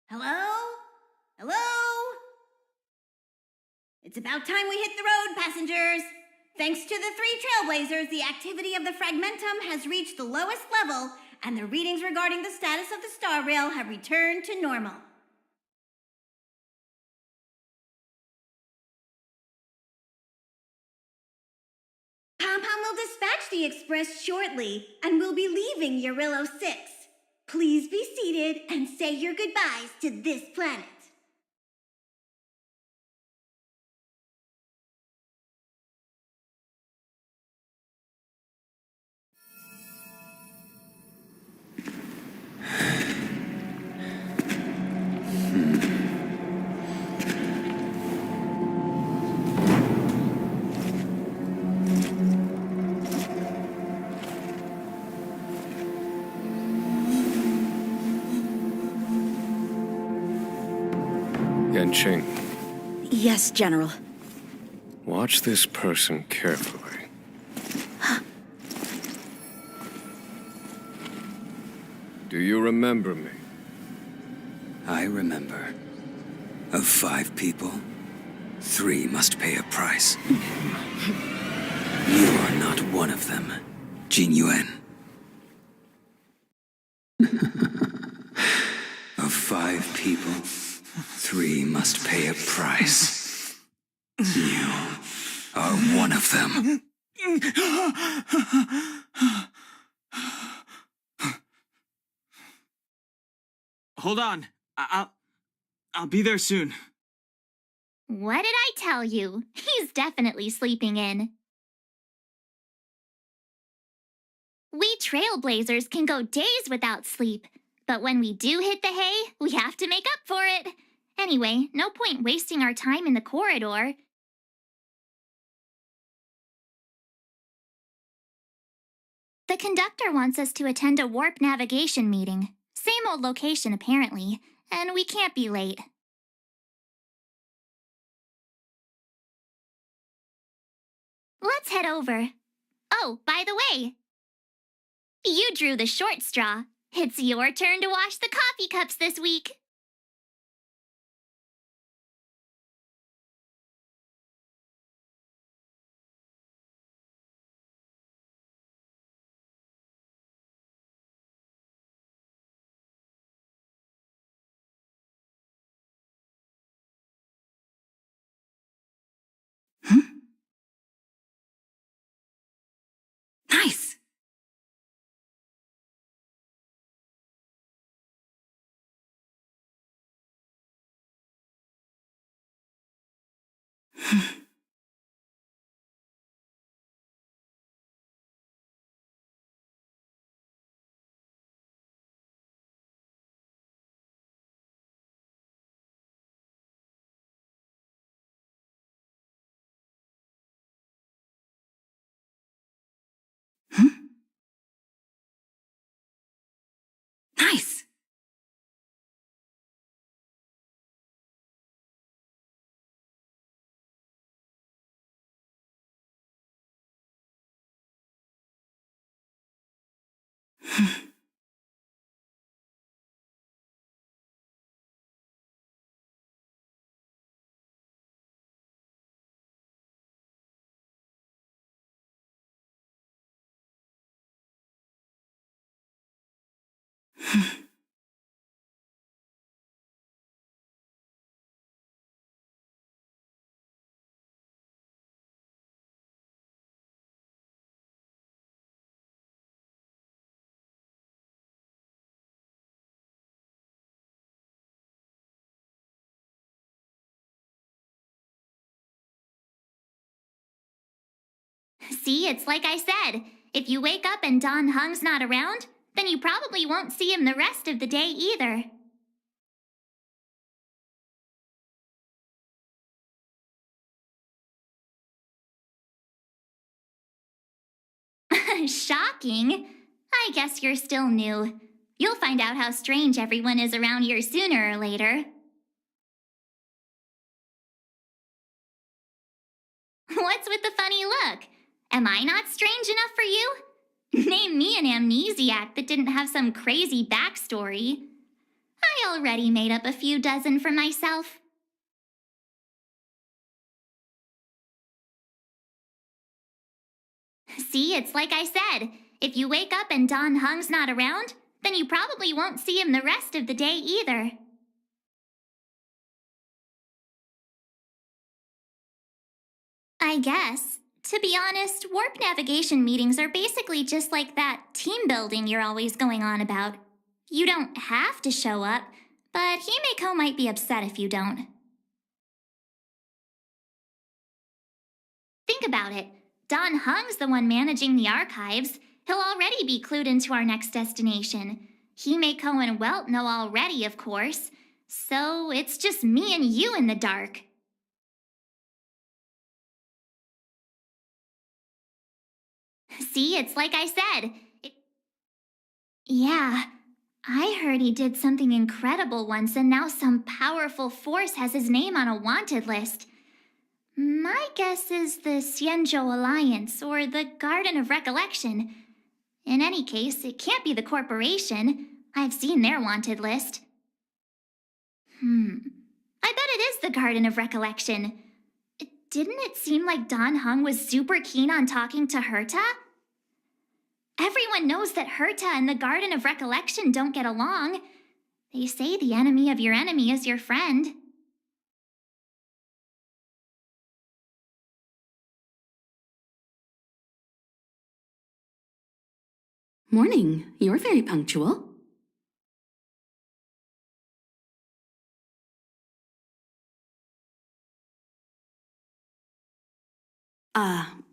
Hello? Hello? It's about time we hit the road, passengers. Thanks to the 3 trailblazers, the activity of the fragmentum has reached the lowest level, and the readings regarding the status of the star rail have returned to normal. Pom-Pom will dispatch the express shortly, and we'll be leaving Urillo 6. Please be seated and say your goodbyes to this planet. Yanqing, Yes, General. watch this person carefully. Do you remember me? I remember. Of 5 people, 3 must pay a price. You are not one of them, Jin Yuan. Of 5 people, 3 must pay a price. You are one of them. Hold on. I'll be there soon. What did I tell you? He's definitely sleeping in. We trailblazers can go days without sleep, but when we do hit the hay, we have to make up for it. Anyway, no point wasting our time in the corridor. The conductor wants us to attend a warp navigation meeting. Same old location, apparently, and we can't be late. Let's head over. Oh, by the way, you drew the short straw. It's your turn to wash the coffee cups this week. Nice. Nice. See, it's like I said. If you wake up and Don Hung's not around, then you probably won't see him the rest of the day either. Shocking. I guess you're still new. You'll find out how strange everyone is around here sooner or later. What's with the funny look? Am I not strange enough for you? Name me an amnesiac that didn't have some crazy backstory. I already made up a few dozen for myself. See, it's like I said. If you wake up and Don Hung's not around, then you probably won't see him the rest of the day either. I guess. To be honest, warp navigation meetings are basically just like that team building you're always going on about. You don't have to show up, but Himeko might be upset if you don't. Think about it. Don Hung's the one managing the archives. He'll already be clued into our next destination. Himeko and Welt know already, of course. So it's just me and you in the dark. See, it's like I said. Yeah, I heard he did something incredible once, and now some powerful force has his name on a wanted list. My guess is the Xianzhou Alliance, or the Garden of Recollection. In any case, it can't be the corporation. I've seen their wanted list. I bet it is the Garden of Recollection. Didn't it seem like Don Hung was super keen on talking to Herta? Everyone knows that Herta and the Garden of Recollection don't get along. They say the enemy of your enemy is your friend. Morning. You're very punctual.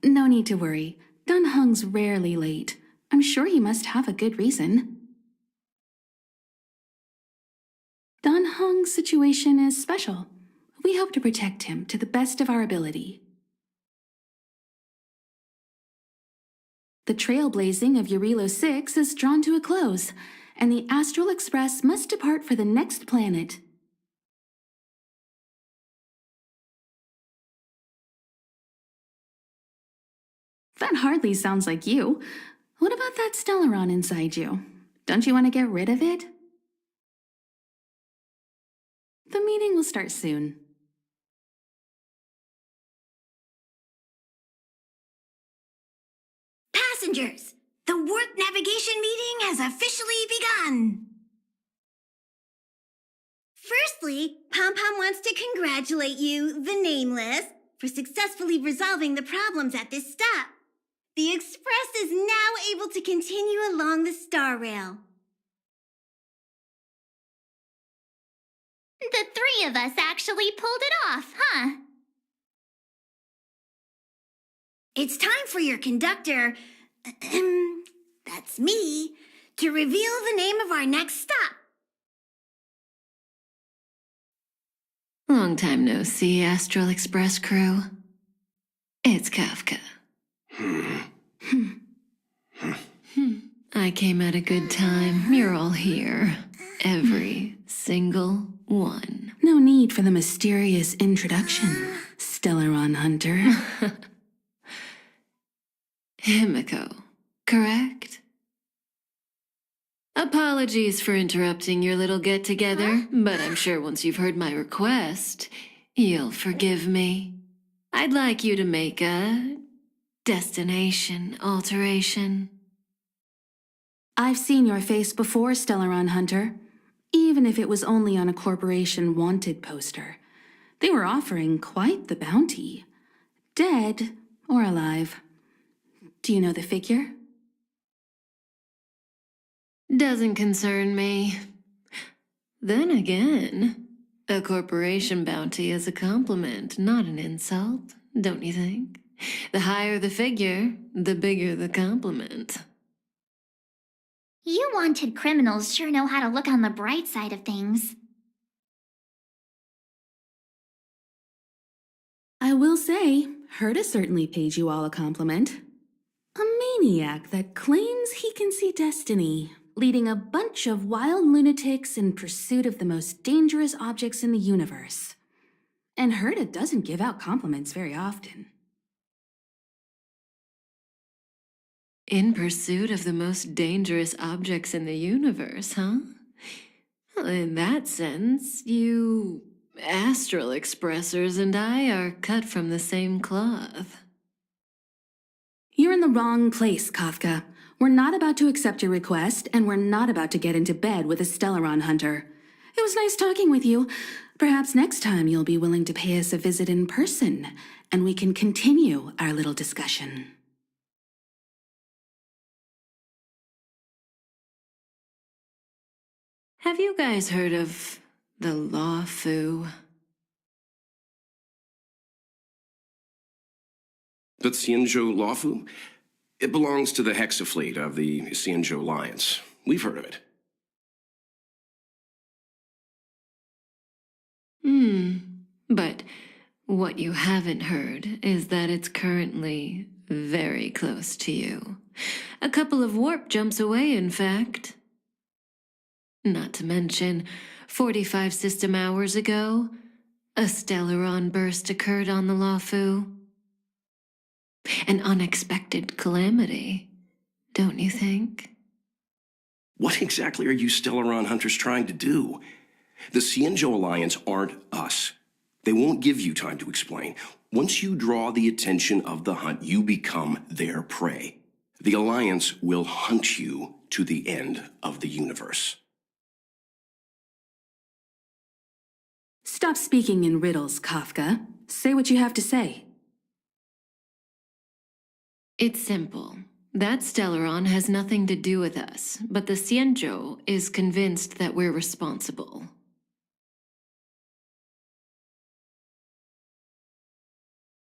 No need to worry. Don Hung's rarely late. I'm sure he must have a good reason. Don Hung's situation is special. We hope to protect him to the best of our ability. The trailblazing of Eurilo 6 is drawn to a close, and the Astral Express must depart for the next planet. That hardly sounds like you. What about that Stellaron inside you? Don't you want to get rid of it? The meeting will start soon. Passengers, the warp navigation meeting has officially begun. Firstly, Pom Pom wants to congratulate you, the Nameless, for successfully resolving the problems at this stop. The Express is now able to continue along the Star Rail. The three of us actually pulled it off, huh? It's time for your conductor, that's me, to reveal the name of our next stop. Long time no see, Astral Express crew. It's Kafka. I came at a good time. You're all here. Every single one. No need for the mysterious introduction, Stellaron Hunter. Himeko, correct? Apologies for interrupting your little get-together, but I'm sure once you've heard my request, you'll forgive me. I'd like you to make a destination alteration. I've seen your face before, Stellaron Hunter. Even if it was only on a corporation wanted poster. They were offering quite the bounty. Dead or alive. Do you know the figure? Doesn't concern me. Then again, a corporation bounty is a compliment, not an insult, don't you think? The higher the figure, the bigger the compliment. You wanted criminals sure know how to look on the bright side of things. I will say, Herta certainly paid you all a compliment. A maniac that claims he can see destiny, leading a bunch of wild lunatics in pursuit of the most dangerous objects in the universe. And Herta doesn't give out compliments very often. In pursuit of the most dangerous objects in the universe, huh? Well, in that sense, you astral expressors and I are cut from the same cloth. You're in the wrong place, Kafka. We're not about to accept your request, and we're not about to get into bed with a Stellaron hunter. It was nice talking with you. Perhaps next time you'll be willing to pay us a visit in person, and we can continue our little discussion. Have you guys heard of the Law Fu? The Xianzhou Lawfu? It belongs to the Hexafleet of the Xianzhou Alliance. We've heard of it. But what you haven't heard is that it's currently very close to you. A couple of warp jumps away, in fact. Not to mention, 45 system hours ago, a Stellaron burst occurred on the Lawfu. An unexpected calamity, don't you think? What exactly are you Stellaron hunters trying to do? The Xianzhou Alliance aren't us. They won't give you time to explain. Once you draw the attention of the hunt, you become their prey. The Alliance will hunt you to the end of the universe. Stop speaking in riddles, Kafka. Say what you have to say. It's simple. That Stellaron has nothing to do with us, but the Xianzhou is convinced that we're responsible.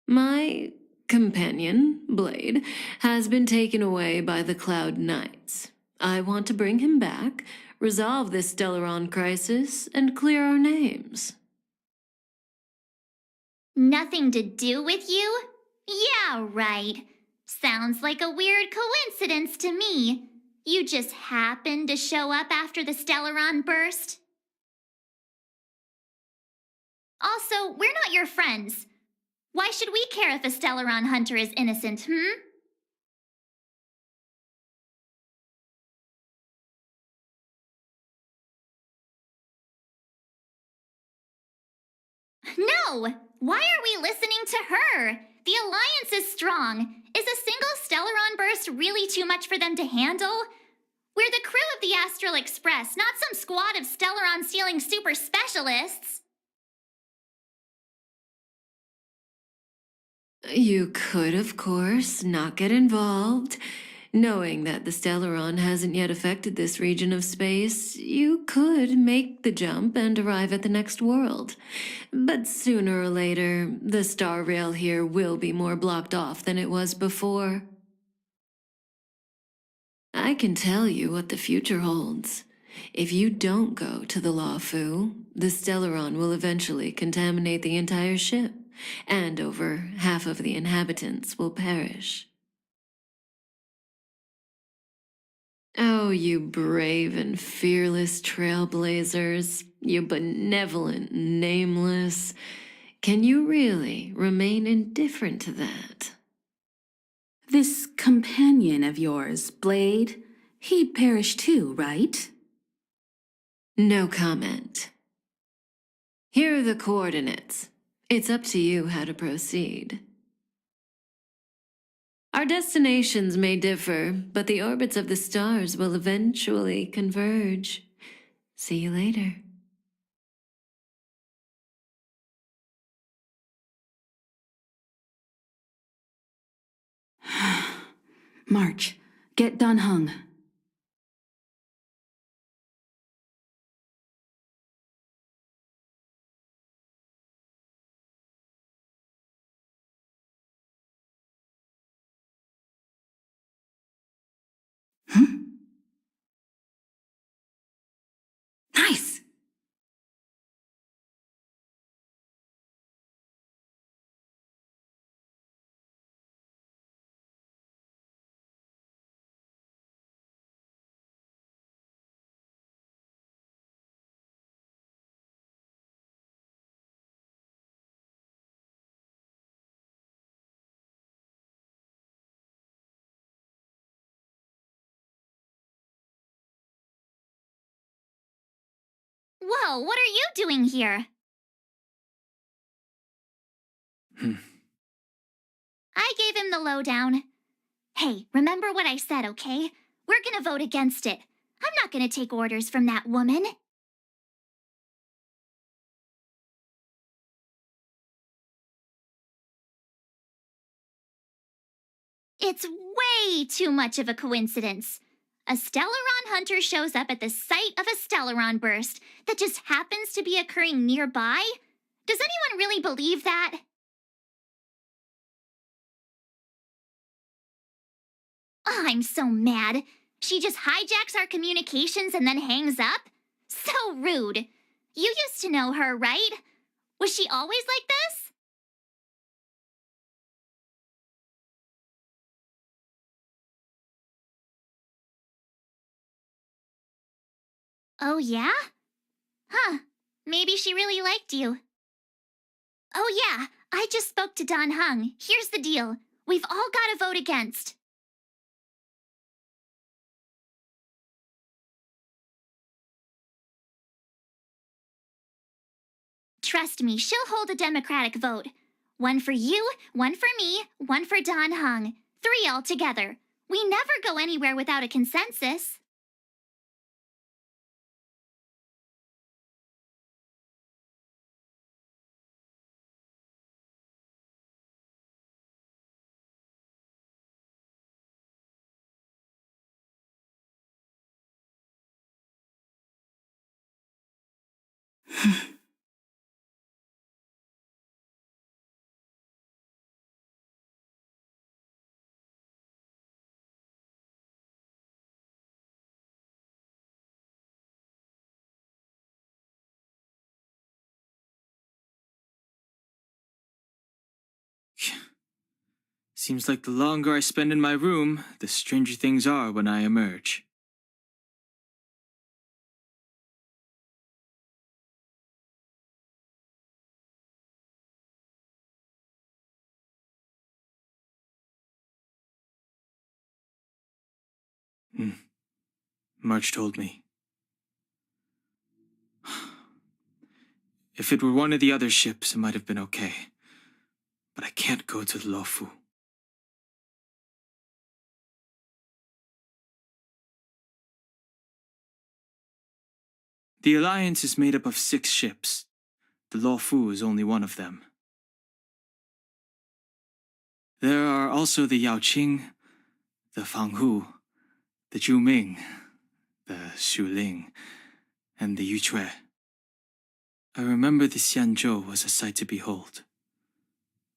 My companion, Blade, has been taken away by the Cloud Knights. I want to bring him back, resolve this Stellaron crisis, and clear our names. Nothing to do with you? Yeah, right. Sounds like a weird coincidence to me. You just happened to show up after the Stellaron burst? Also, we're not your friends. Why should we care if a Stellaron hunter is innocent, No! Why are we listening to her? The Alliance is strong. Is a single Stellaron burst really too much for them to handle? We're the crew of the Astral Express, not some squad of Stellaron-stealing super specialists. You could, of course, not get involved. Knowing that the Stellaron hasn't yet affected this region of space, you could make the jump and arrive at the next world. But sooner or later, the star rail here will be more blocked off than it was before. I can tell you what the future holds. If you don't go to the Lawfu, the Stellaron will eventually contaminate the entire ship, and over half of the inhabitants will perish. Oh, you brave and fearless trailblazers, you benevolent nameless. Can you really remain indifferent to that? This companion of yours, Blade, he'd perish too, right? No comment. Here are the coordinates. It's up to you how to proceed. Our destinations may differ, but the orbits of the stars will eventually converge. See you later. March, get done hung. Nice! Whoa, what are you doing here? I gave him the lowdown. Hey, remember what I said, okay? We're gonna vote against it. I'm not gonna take orders from that woman. It's way too much of a coincidence. A Stellaron hunter shows up at the site of a Stellaron burst that just happens to be occurring nearby? Does anyone really believe that? Oh, I'm so mad. She just hijacks our communications and then hangs up? So rude. You used to know her, right? Was she always like this? Oh, yeah? Huh. Maybe she really liked you. Oh, yeah. I just spoke to Don Hung. Here's the deal. We've all got to vote against. Trust me, she'll hold a democratic vote. One for you, one for me, one for Don Hung. 3 altogether. We never go anywhere without a consensus. Seems like the longer I spend in my room, the stranger things are when I emerge. March told me. If it were one of the other ships, it might have been okay. But I can't go to the Lofu. The Alliance is made up of 6 ships. The Lofu is only one of them. There are also the Yaoqing, the Fanghu, the Zhuming, the Shuling, and the Yuchue. I remember the Xianzhou was a sight to behold.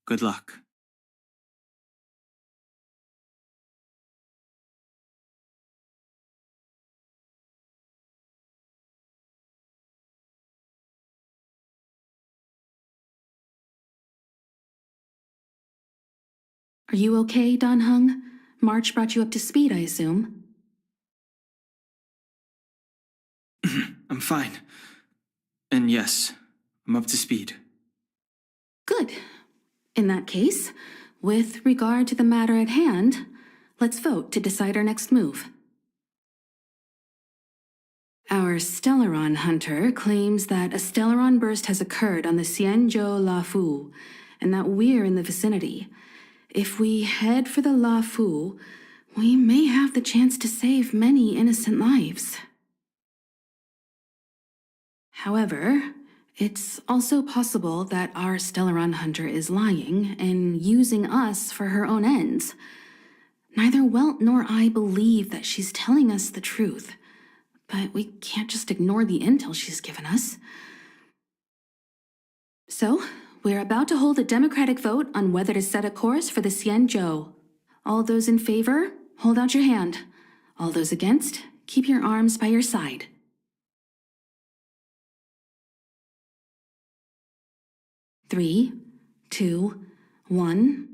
Good luck. Are you okay, Don Hung? March brought you up to speed, I assume. I'm fine. And yes, I'm up to speed. Good. In that case, with regard to the matter at hand, let's vote to decide our next move. Our Stellaron hunter claims that a Stellaron burst has occurred on the Xianzhou Lafu, and that we're in the vicinity. If we head for the Lafu, we may have the chance to save many innocent lives. However, it's also possible that our Stellaron hunter is lying and using us for her own ends. Neither Welt nor I believe that she's telling us the truth, but we can't just ignore the intel she's given us. So, we're about to hold a democratic vote on whether to set a course for the Xianzhou. All those in favor, hold out your hand. All those against, keep your arms by your side. 3, 2, 1.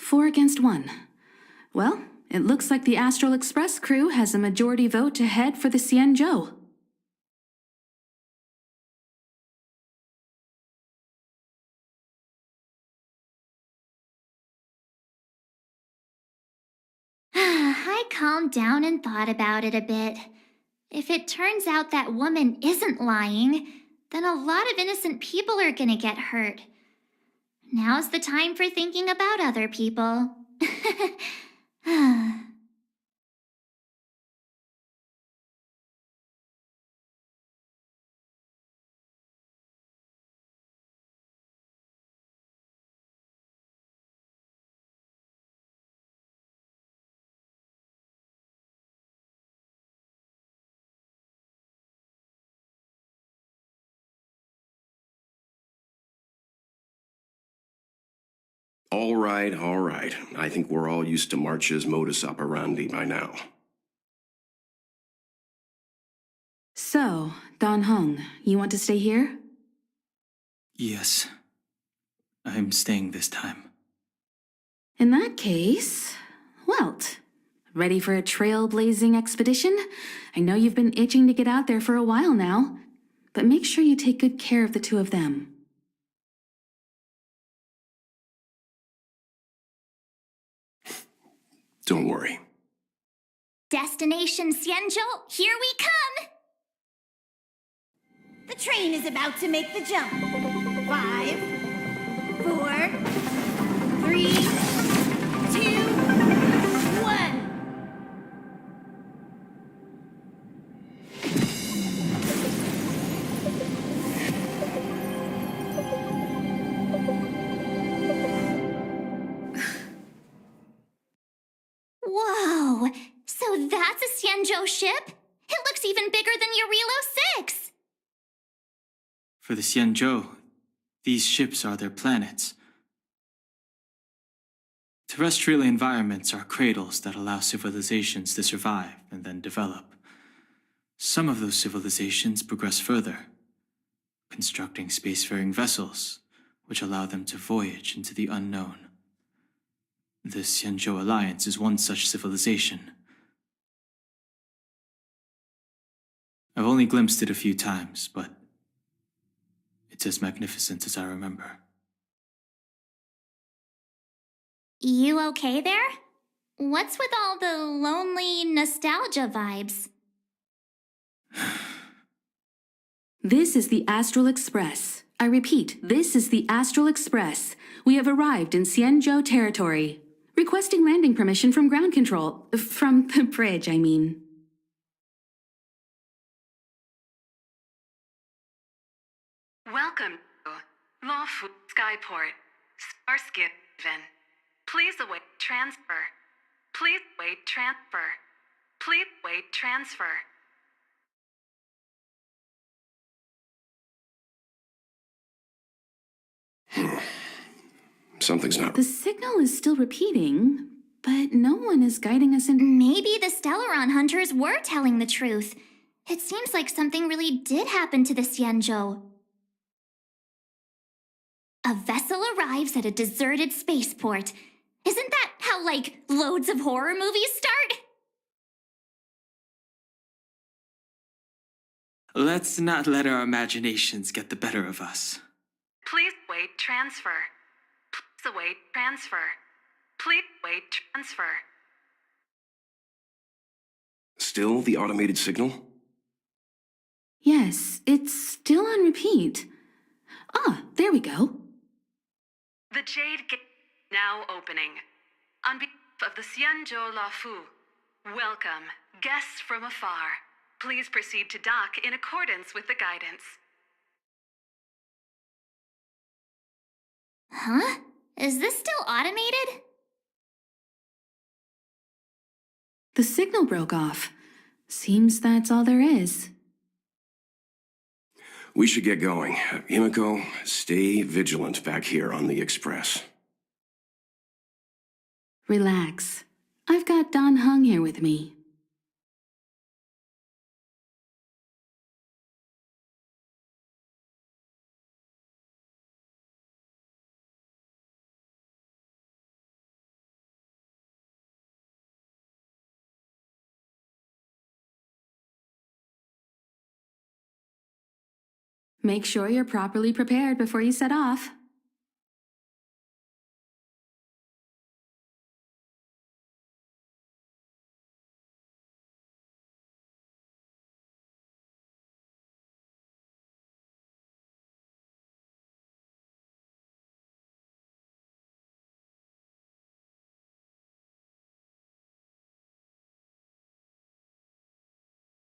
4 against 1. Well, it looks like the Astral Express crew has a majority vote to head for the Xianzhou. I calmed down and thought about it a bit. If it turns out that woman isn't lying, then a lot of innocent people are gonna get hurt. Now's the time for thinking about other people. All right, all right. I think we're all used to March's modus operandi by now. So, Don Hung, you want to stay here? Yes. I'm staying this time. In that case, Welt, ready for a trailblazing expedition? I know you've been itching to get out there for a while now, but make sure you take good care of the two of them. Don't worry. Destination Xianzhou, here we come! The train is about to make the jump. 5, 4, 3, 2, 1. Whoa! So that's a Xianzhou ship? It looks even bigger than Eurilo 6! For the Xianzhou, these ships are their planets. Terrestrial environments are cradles that allow civilizations to survive and then develop. Some of those civilizations progress further, constructing spacefaring vessels, which allow them to voyage into the unknown. The Xianzhou Alliance is one such civilization. I've only glimpsed it a few times, but it's as magnificent as I remember. You okay there? What's with all the lonely nostalgia vibes? This is the Astral Express. I repeat, this is the Astral Express. We have arrived in Xianzhou territory. Requesting landing permission from ground control. From the bridge, I mean. Welcome to Lawfu Skyport, Starsky Even. Please await transfer. Please wait transfer. Please wait transfer. Something's not... The signal is still repeating, but no one is guiding us in. Maybe the Stellaron hunters were telling the truth. It seems like something really did happen to the Xianzhou. A vessel arrives at a deserted spaceport. Isn't that how, like, loads of horror movies start? Let's not let our imaginations get the better of us. Please wait transfer. Please await transfer. Please wait transfer. Still the automated signal? Yes, it's still on repeat. Ah, there we go. The Jade Gate now opening. On behalf of the Xianzhou Lafu, welcome, guests from afar. Please proceed to dock in accordance with the guidance. Huh? Is this still automated? The signal broke off. Seems that's all there is. We should get going. Himiko, stay vigilant back here on the Express. Relax. I've got Don Hung here with me. Make sure you're properly prepared before you set off.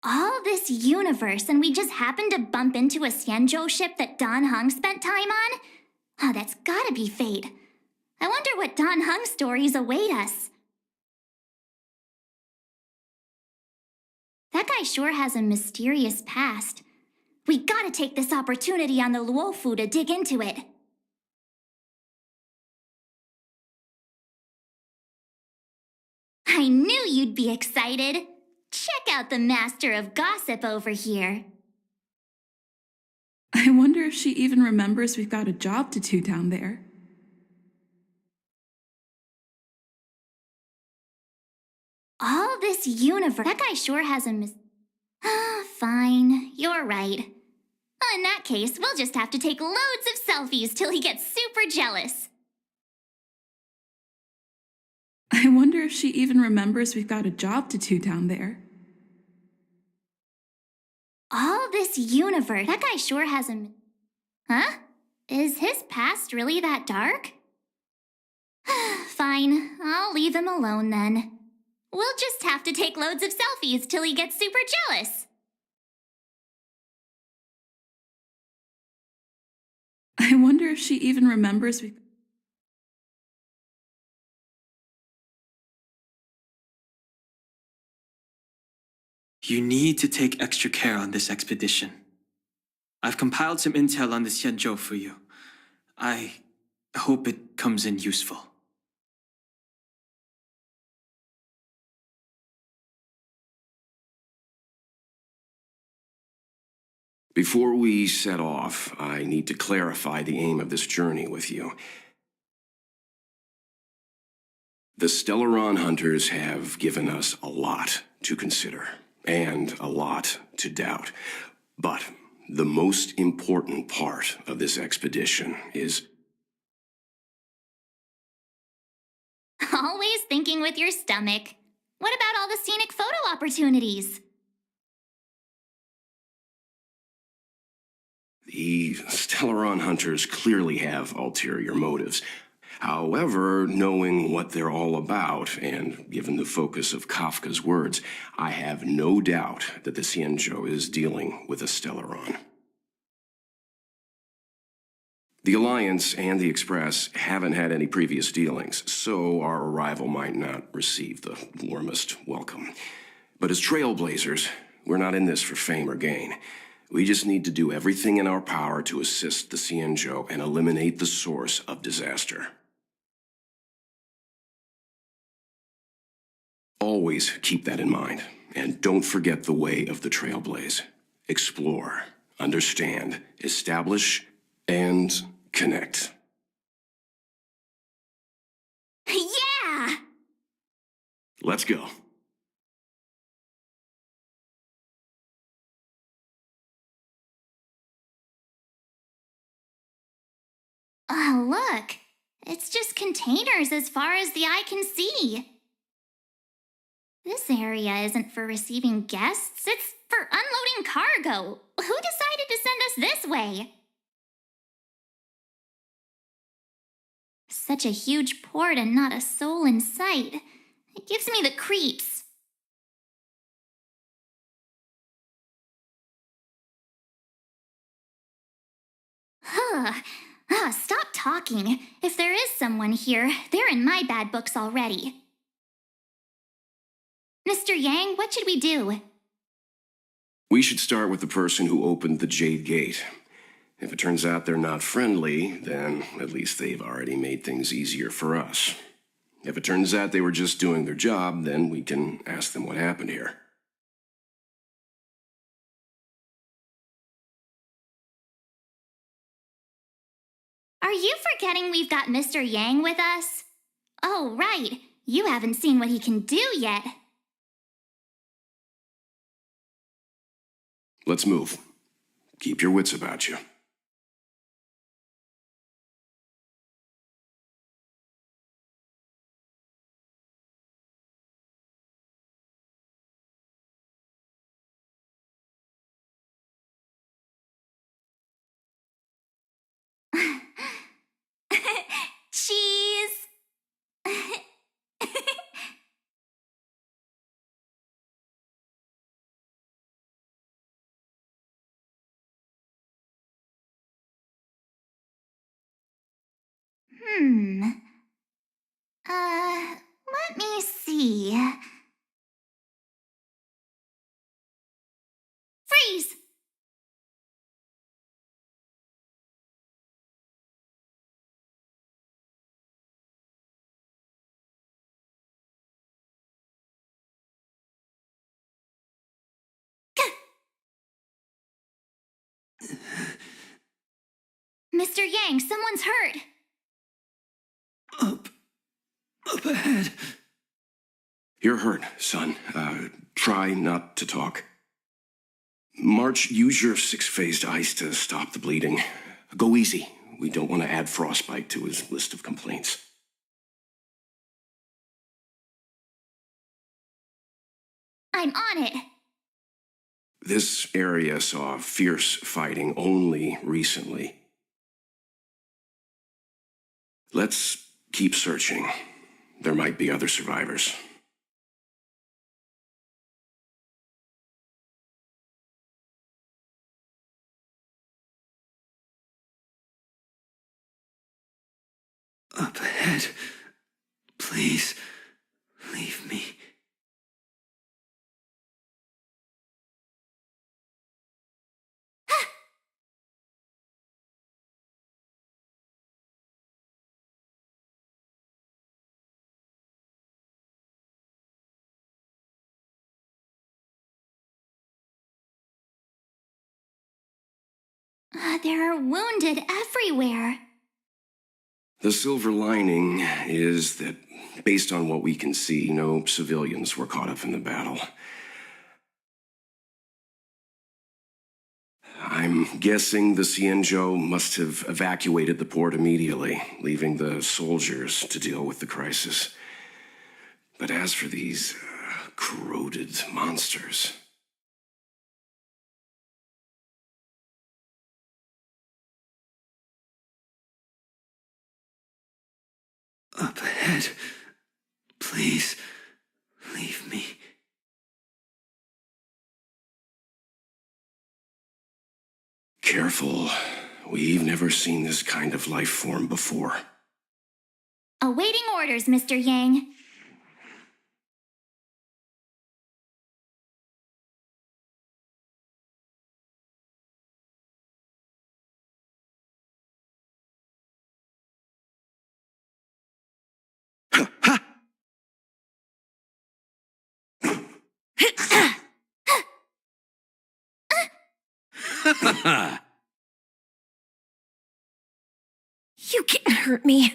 All this universe, and we just happened to bump into a Xianzhou ship that Dan Heng spent time on? Oh, that's gotta be fate. I wonder what Dan Heng's stories await us. That guy sure has a mysterious past. We gotta take this opportunity on the Luofu to dig into it. I knew you'd be excited. Check out the master of gossip over here. I wonder if she even remembers we've got a job to do down there. All this universe. That guy sure has a Fine, you're right. In that case, we'll just have to take loads of selfies till he gets super jealous. I wonder if she even remembers we've got a job to do down there. All this universe. That guy sure has a Huh? Is his past really that dark? Fine, I'll leave him alone then. We'll just have to take loads of selfies till he gets super jealous. I wonder if she even remembers we... You need to take extra care on this expedition. I've compiled some intel on the Xianzhou for you. I hope it comes in useful. Before we set off, I need to clarify the aim of this journey with you. The Stellaron hunters have given us a lot to consider, and a lot to doubt. But the most important part of this expedition is... Always thinking with your stomach. What about all the scenic photo opportunities? The Stellaron hunters clearly have ulterior motives. However, knowing what they're all about, and given the focus of Kafka's words, I have no doubt that the Xianzhou is dealing with a Stellaron. The Alliance and the Express haven't had any previous dealings, so our arrival might not receive the warmest welcome. But as trailblazers, we're not in this for fame or gain. We just need to do everything in our power to assist the Xianzhou and eliminate the source of disaster. Always keep that in mind, and don't forget the way of the Trailblaze. Explore, understand, establish, and connect. Yeah! Let's go. Oh, look. It's just containers as far as the eye can see. This area isn't for receiving guests, it's for unloading cargo. Who decided to send us this way? Such a huge port and not a soul in sight. It gives me the creeps. Stop talking. If there is someone here, they're in my bad books already. Mr. Yang, what should we do? We should start with the person who opened the Jade Gate. If it turns out they're not friendly, then at least they've already made things easier for us. If it turns out they were just doing their job, then we can ask them what happened here. Are you forgetting we've got Mr. Yang with us? Oh, right. You haven't seen what he can do yet. Let's move. Keep your wits about you. Let me see. Freeze! Mr. Yang, someone's hurt. Up ahead. You're hurt, son. Try not to talk. March, use your six-phased ice to stop the bleeding. Go easy. We don't want to add frostbite to his list of complaints. I'm on it. This area saw fierce fighting only recently. Let's keep searching. There might be other survivors. Up ahead. Please, leave me. There are wounded everywhere. The silver lining is that, based on what we can see, no civilians were caught up in the battle. I'm guessing the Xianzhou must have evacuated the port immediately, leaving the soldiers to deal with the crisis. But as for these corroded monsters... Up ahead. Please, leave me. Careful. We've never seen this kind of life form before. Awaiting orders, Mr. Yang. You can't hurt me.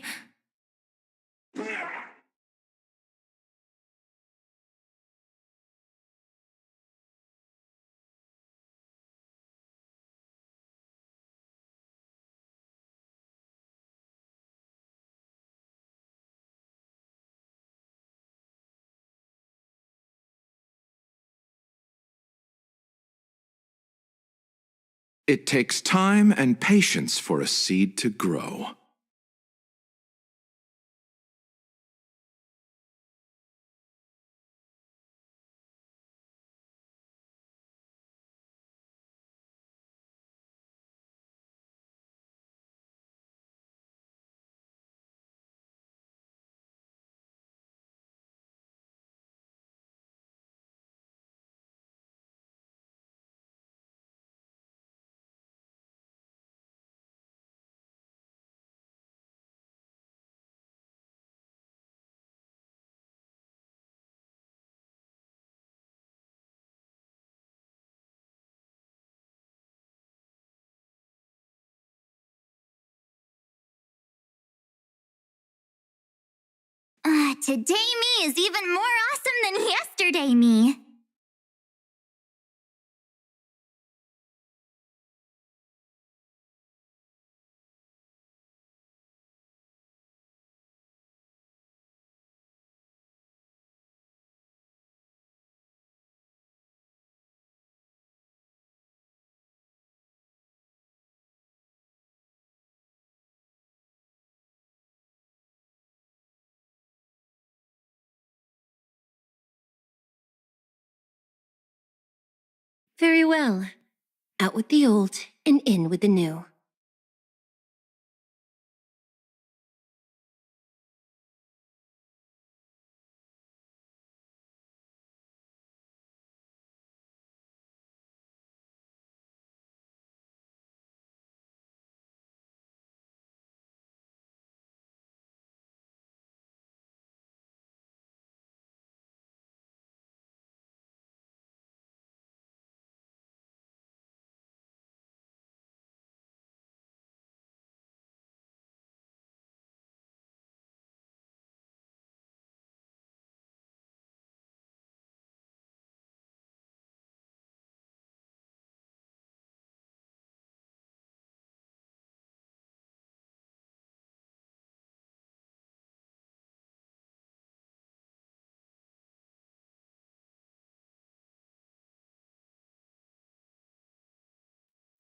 It takes time and patience for a seed to grow. Today me is even more awesome than yesterday me. Very well. Out with the old and in with the new.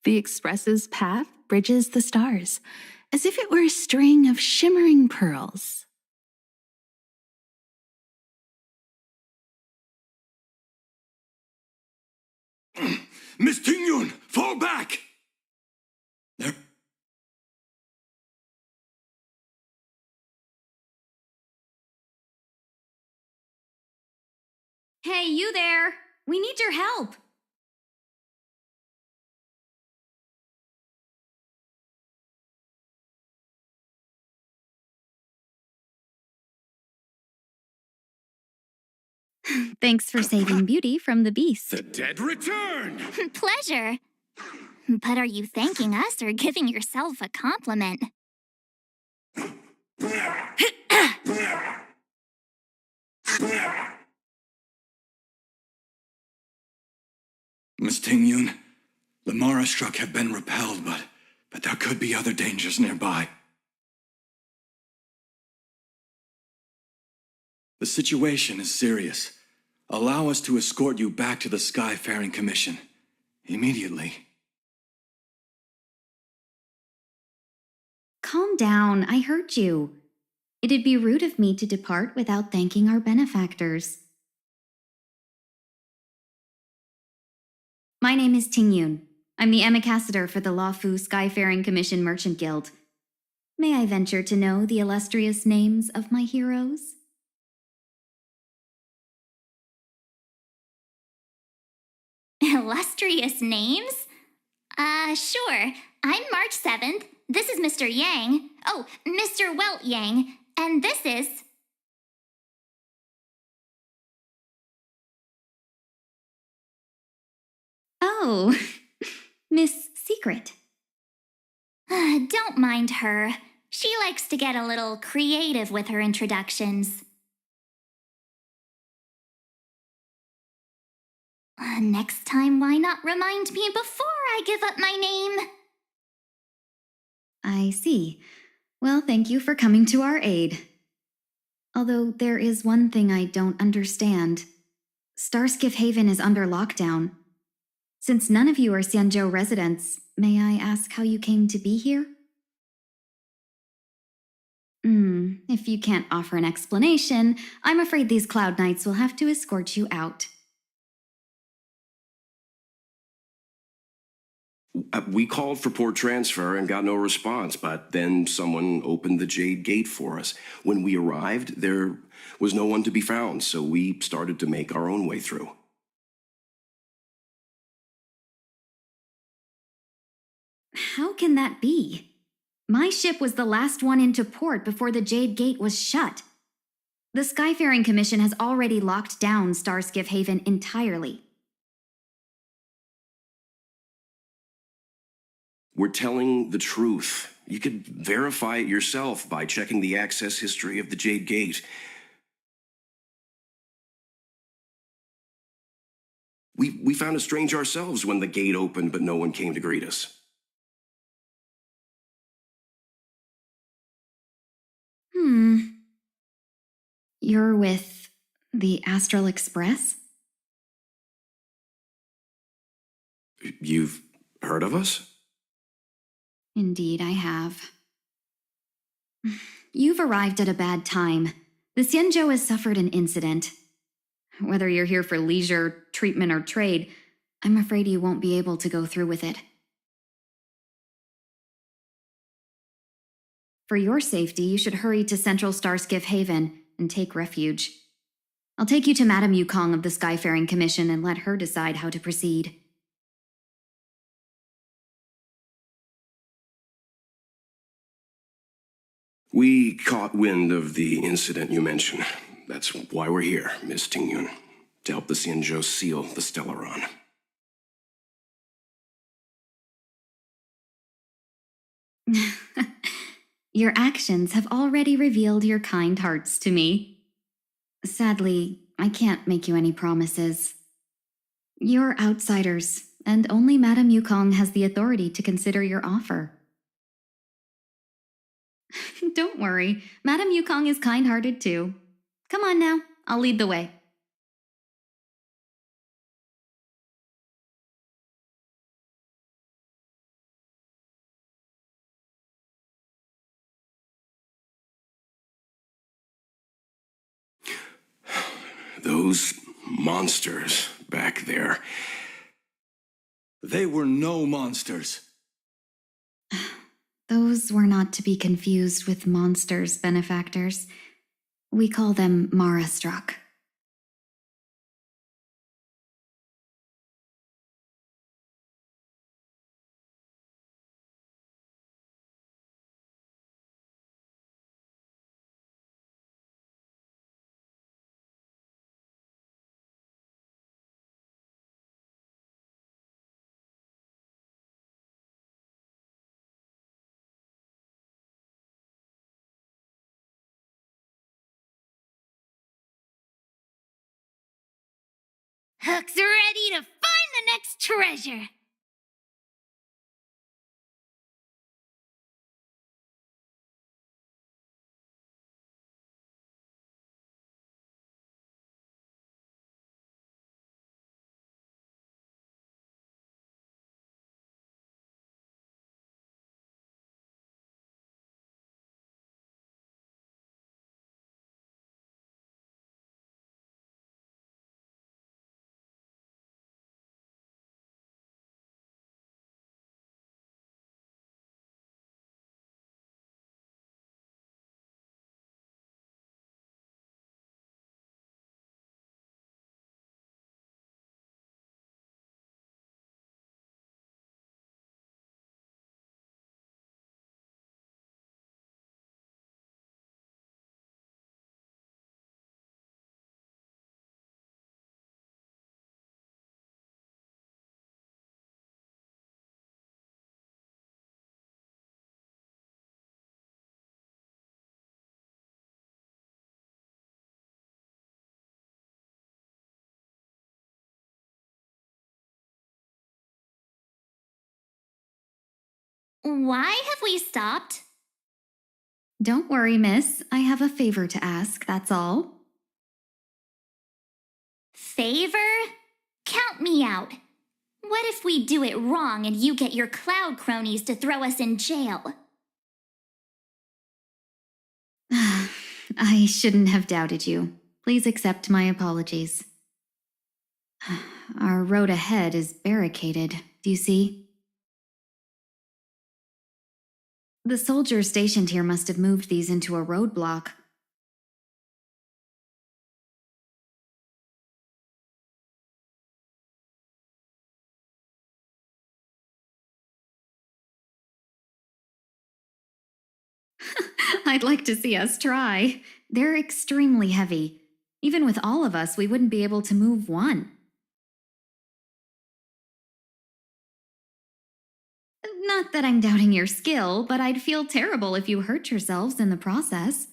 The Express's path bridges the stars, as if it were a string of shimmering pearls. Miss Tingyun, fall back! There. Hey, you there! We need your help! Thanks for saving Beauty from the beast. The dead return! Pleasure. But are you thanking us or giving yourself a compliment? Miss Tingyun, the Mara struck have been repelled, but there could be other dangers nearby. The situation is serious. Allow us to escort you back to the Skyfaring Commission. Immediately. Calm down, I heard you. It'd be rude of me to depart without thanking our benefactors. My name is Tingyun. I'm the ambassador for the Lafu Skyfaring Commission Merchant Guild. May I venture to know the illustrious names of my heroes? Illustrious names? Sure. I'm March 7th. This is Mr. Yang. Oh, Mr. Welt Yang. And this is... Oh, Miss Secret. Don't mind her. She likes to get a little creative with her introductions. Next time, why not remind me before I give up my name? I see. Well, thank you for coming to our aid. Although there is one thing I don't understand. Starskiff Haven is under lockdown. Since none of you are Xianzhou residents, may I ask how you came to be here? If you can't offer an explanation, I'm afraid these Cloud Knights will have to escort you out. We called for port transfer and got no response, but then someone opened the Jade Gate for us. When we arrived, there was no one to be found, so we started to make our own way through. How can that be? My ship was the last one into port before the Jade Gate was shut. The Skyfaring Commission has already locked down Starskiff Haven entirely. We're telling the truth. You could verify it yourself by checking the access history of the Jade Gate. We found it strange ourselves when the gate opened, but no one came to greet us. You're with the Astral Express? You've heard of us? Indeed, I have. You've arrived at a bad time. The Xianzhou has suffered an incident. Whether you're here for leisure, treatment, or trade, I'm afraid you won't be able to go through with it. For your safety, you should hurry to Central Starskiff Haven and take refuge. I'll take you to Madame Yukong of the Skyfaring Commission and let her decide how to proceed. We caught wind of the incident you mentioned. That's why we're here, Miss Tingyun, to help the Xianzhou seal the Stellaron. Your actions have already revealed your kind hearts to me. Sadly, I can't make you any promises. You're outsiders, and only Madame Yukong has the authority to consider your offer. Don't worry, Madame Yukong is kind-hearted too. Come on now, I'll lead the way. Those monsters back there. They were no monsters. Those were not to be confused with monsters, benefactors. We call them Mara-struck. Hook's ready to find the next treasure. Why have we stopped? Don't worry, miss. I have a favor to ask, that's all. Favor? Count me out. What if we do it wrong and you get your cloud cronies to throw us in jail? I shouldn't have doubted you. Please accept my apologies. Our road ahead is barricaded, do you see? The soldiers stationed here must have moved these into a roadblock. I'd like to see us try. They're extremely heavy. Even with all of us, we wouldn't be able to move one. Not that I'm doubting your skill, but I'd feel terrible if you hurt yourselves in the process.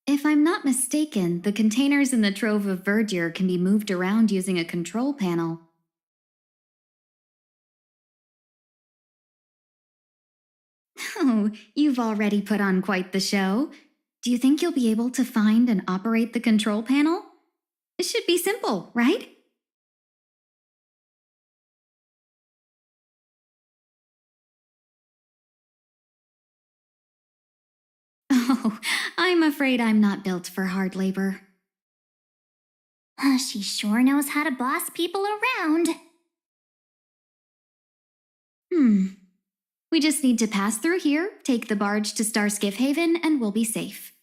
If I'm not mistaken, the containers in the Trove of Verdure can be moved around using a control panel. Oh, you've already put on quite the show. Do you think you'll be able to find and operate the control panel? It should be simple, right? Oh, I'm afraid I'm not built for hard labor. She sure knows how to boss people around. We just need to pass through here, take the barge to Starskiff Haven, and we'll be safe.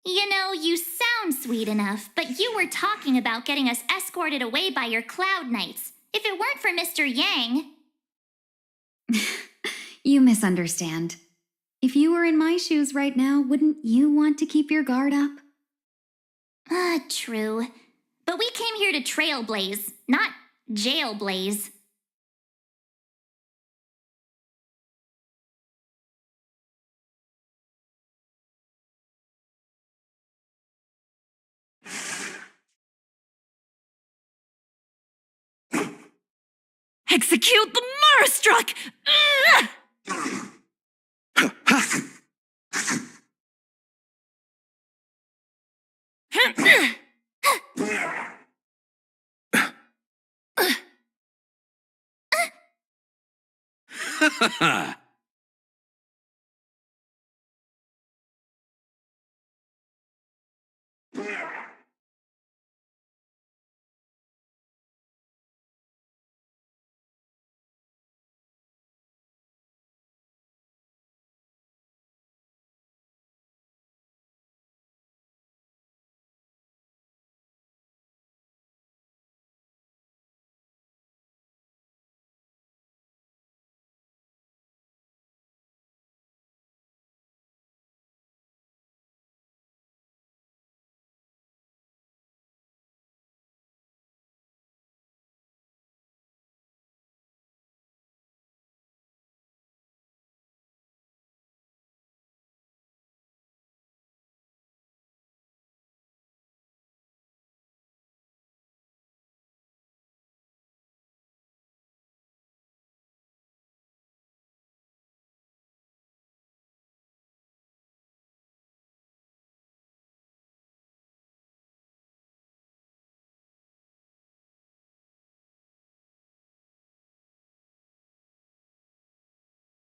You know, you sound sweet enough, but you were talking about getting us escorted away by your cloud knights. If it weren't for Mr. Yang... You misunderstand. If you were in my shoes right now, wouldn't you want to keep your guard up? True. But we came here to trailblaze, not jailblaze. Execute the Mara-struck!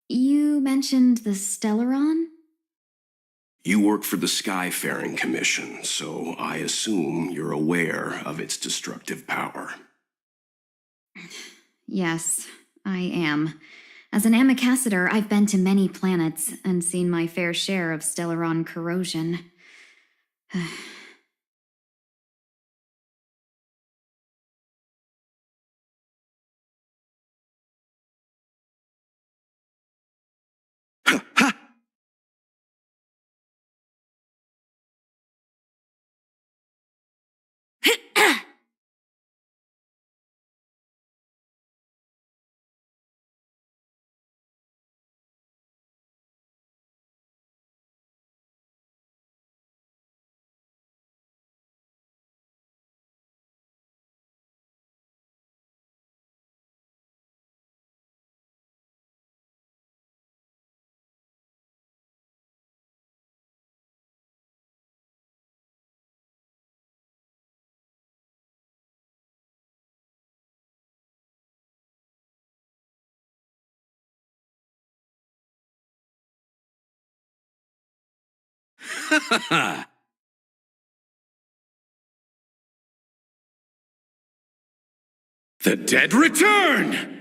You mentioned the Stellaron? You work for the Skyfaring Commission, so I assume you're aware of its destructive power. Yes, I am. As an ambassador, I've been to many planets and seen my fair share of Stellaron corrosion. The dead return!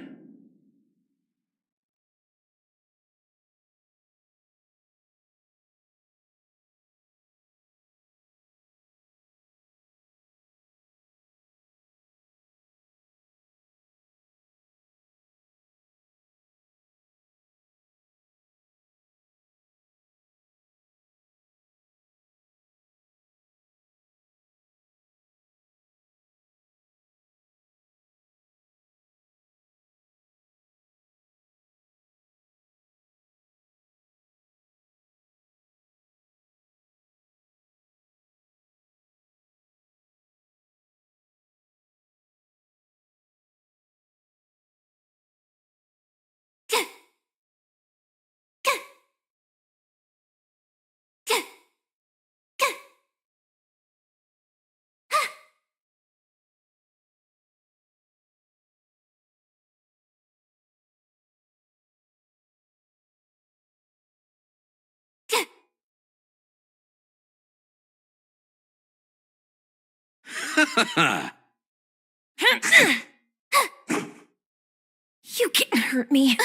You can't hurt me.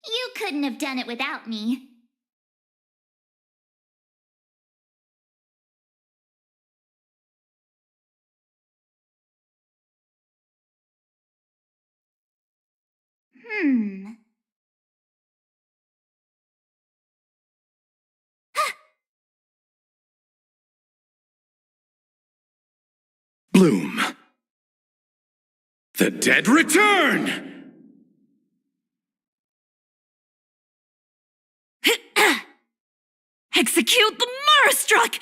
You couldn't have done it without me. Hmm. Bloom. The dead return! Execute the Marastruck!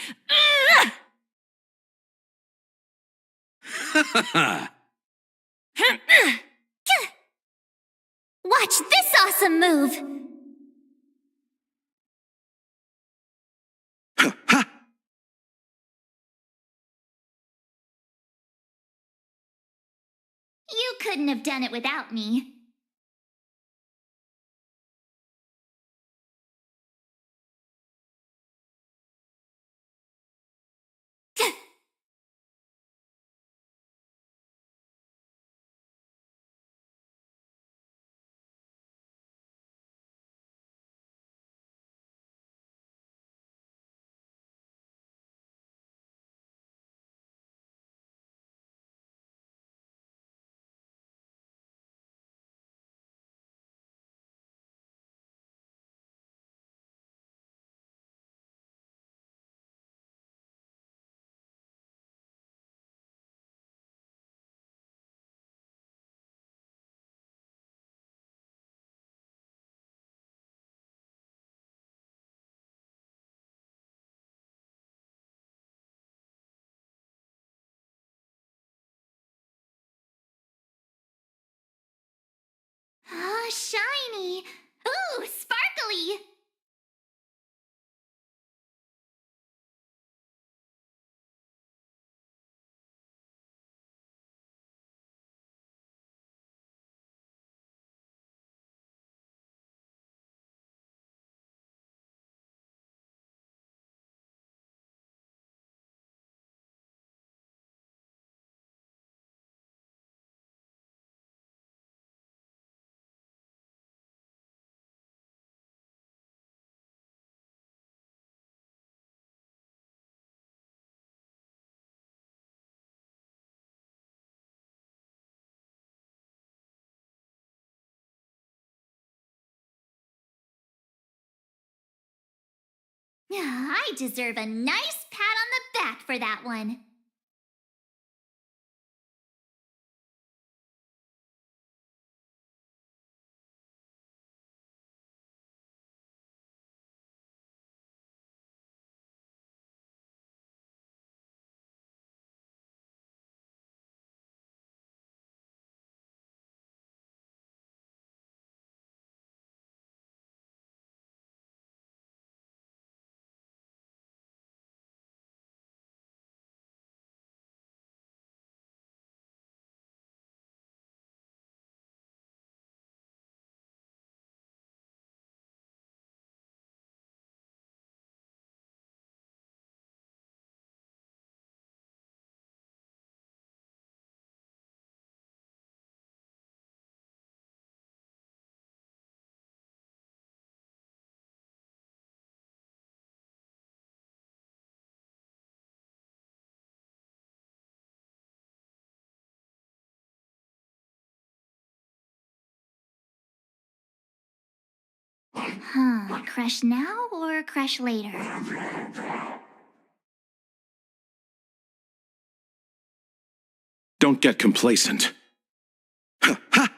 Watch this awesome move! You couldn't have done it without me. Ah, shiny! Ooh, sparkly! I deserve a nice pat on the back for that one. Crush now or crush later? Don't get complacent. Ha! Ha!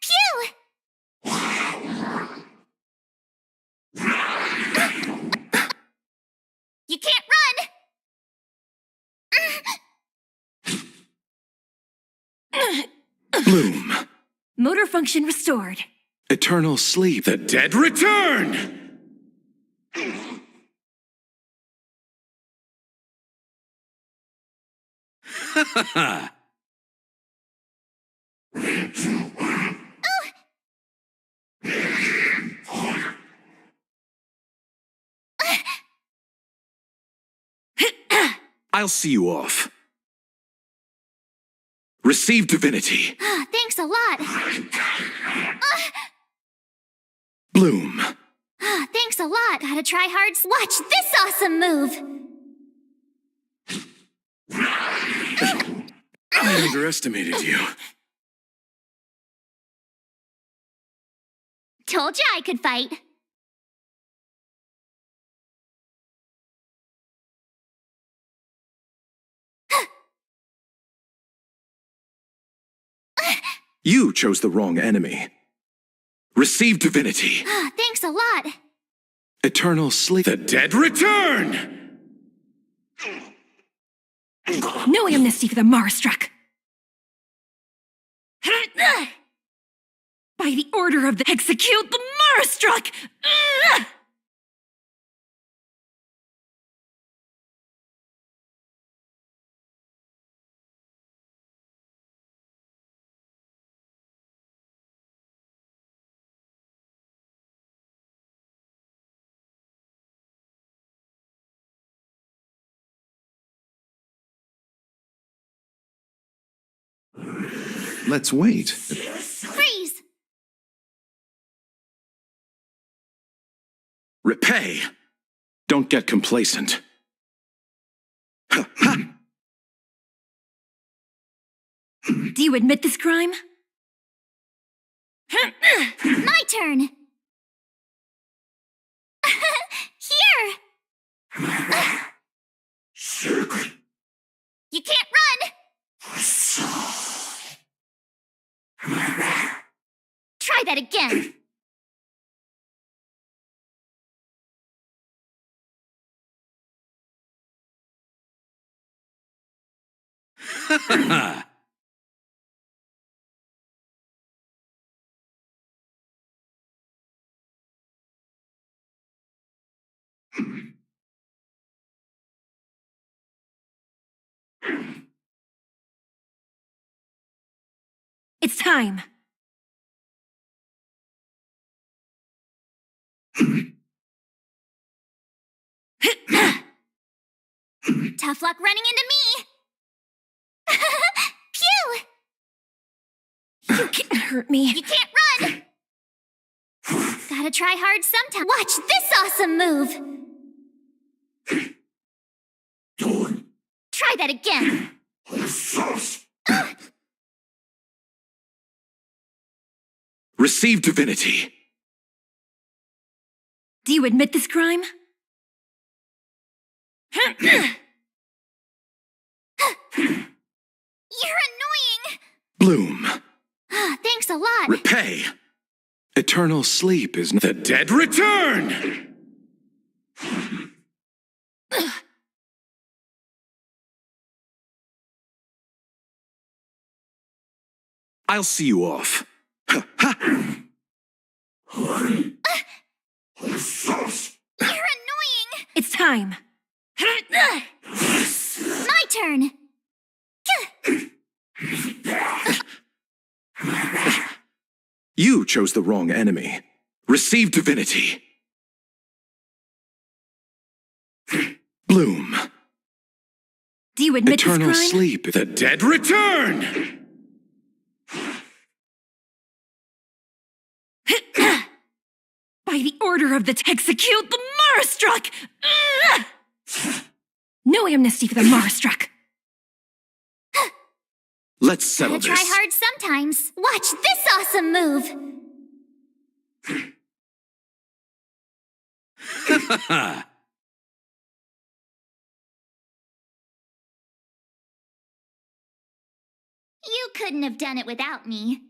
Phew! You can't run! Bloom. Motor function restored. Eternal sleep. The dead return! Ha ha ha! I'll see you off. Receive divinity. Thanks a lot. Bloom. Thanks a lot. Gotta try hard. Watch this awesome move. I underestimated you. Told you I could fight. You chose the wrong enemy. Receive divinity. Thanks a lot. Eternal sleep. The dead return! No amnesty for the Marastruck. By the order of the execute the Marastruck! Let's wait. Freeze! Repay. Don't get complacent. Do you admit this crime? My turn! Here! You can't run! Try that again! It's time. Tough luck running into me! Phew! You can't hurt me. You can't run! Gotta try hard sometime. Watch this awesome move! Try that again! Receive divinity. Do you admit this crime? You're annoying! Bloom. Thanks a lot. Repay. Eternal sleep is the dead return! I'll see you off. You're annoying! It's time. My turn! You chose the wrong enemy. Receive divinity. Bloom. Do you admit Eternal this crime? sleep. The dead return! By the order of the execute the Marastruck! No amnesty for the Marastruck. Let's settle Gotta this. try hard sometimes. Watch this awesome move! You couldn't have done it without me.